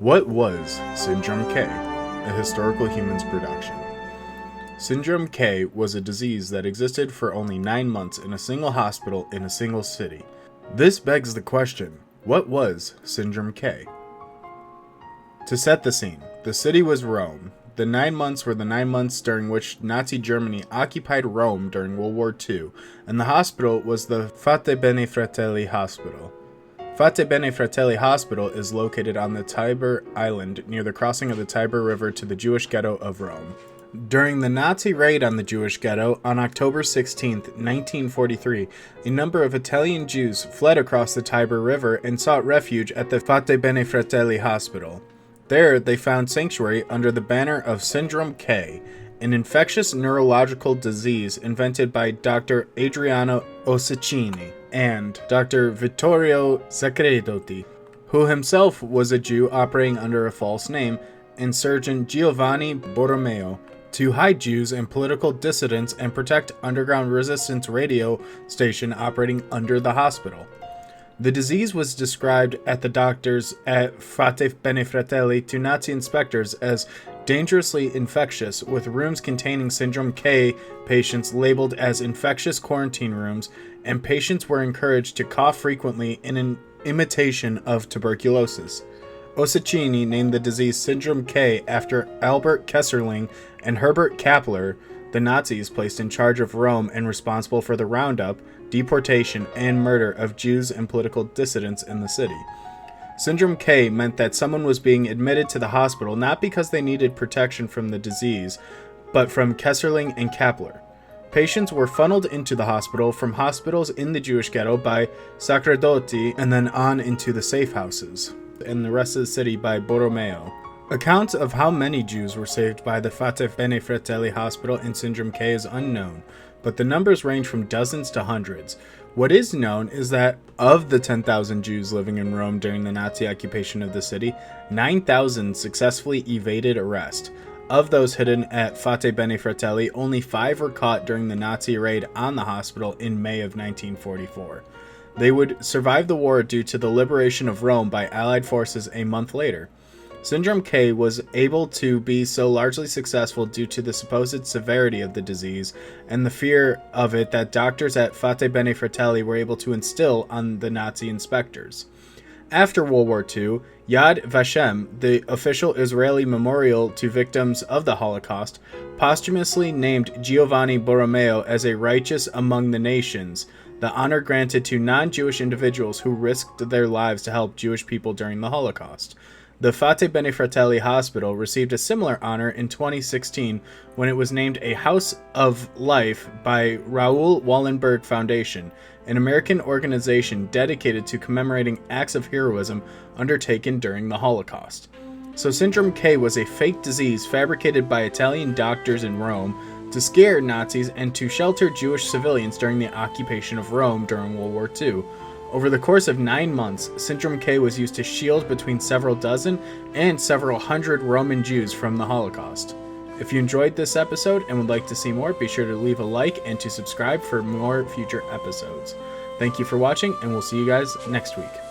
What was Syndrome K, a historical humans production? Syndrome K was a disease that existed for only 9 months in a single hospital in a single city. This begs the question, what was Syndrome K? To set the scene, the city was Rome. The 9 months were the 9 months during which Nazi Germany occupied Rome during World War II, and the hospital was the Fate Bene Fratelli Hospital. Fate Bene Fratelli Hospital is located on the Tiber Island near the crossing of the Tiber River to the Jewish ghetto of Rome. During the Nazi raid on the Jewish ghetto on October 16, 1943, a number of Italian Jews fled across the Tiber River and sought refuge at the Fate Bene Fratelli Hospital. There, they found sanctuary under the banner of Syndrome K, an infectious neurological disease invented by Dr. Adriano Ossicini and Dr. Vittorio Sacerdoti, who himself was a Jew operating under a false name, and surgeon Giovanni Borromeo, to hide Jews and political dissidents and protect underground resistance radio station operating under the hospital. The disease was described at the doctors at Fate Bene Fratelli to Nazi inspectors as dangerously infectious, with rooms containing Syndrome K patients labeled as infectious quarantine rooms, and patients were encouraged to cough frequently in an imitation of tuberculosis. Ossicini named the disease Syndrome K after Albert Kesserling and Herbert Kappler, the Nazis placed in charge of Rome and responsible for the roundup, deportation, and murder of Jews and political dissidents in the city. Syndrome K meant that someone was being admitted to the hospital not because they needed protection from the disease, but from Kesserling and Kappler. Patients were funneled into the hospital from hospitals in the Jewish ghetto by Sacerdoti and then on into the safe houses and the rest of the city by Borromeo. Accounts of how many Jews were saved by the Fate Bene Fratelli Hospital in Syndrome K is unknown, but the numbers range from dozens to hundreds. What is known is that of the 10,000 Jews living in Rome during the Nazi occupation of the city, 9,000 successfully evaded arrest. Of those hidden at Fate Bene Fratelli, only 5 were caught during the Nazi raid on the hospital in May of 1944. They would survive the war due to the liberation of Rome by Allied forces a month later. Syndrome K was able to be so largely successful due to the supposed severity of the disease and the fear of it that doctors at Fate Bene Fratelli were able to instill on the Nazi inspectors. After World War II, Yad Vashem, the official Israeli memorial to victims of the Holocaust, posthumously named Giovanni Borromeo as a righteous among the nations, the honor granted to non-Jewish individuals who risked their lives to help Jewish people during the Holocaust. The Fate Bene Fratelli Hospital received a similar honor in 2016 when it was named a House of Life by Raoul Wallenberg Foundation, an American organization dedicated to commemorating acts of heroism undertaken during the Holocaust. So Syndrome K was a fake disease fabricated by Italian doctors in Rome to scare Nazis and to shelter Jewish civilians during the occupation of Rome during World War II. Over the course of 9 months, Syndrome K was used to shield between several dozen and several hundred Roman Jews from the Holocaust. If you enjoyed this episode and would like to see more, be sure to leave a like and to subscribe for more future episodes. Thank you for watching, and we'll see you guys next week.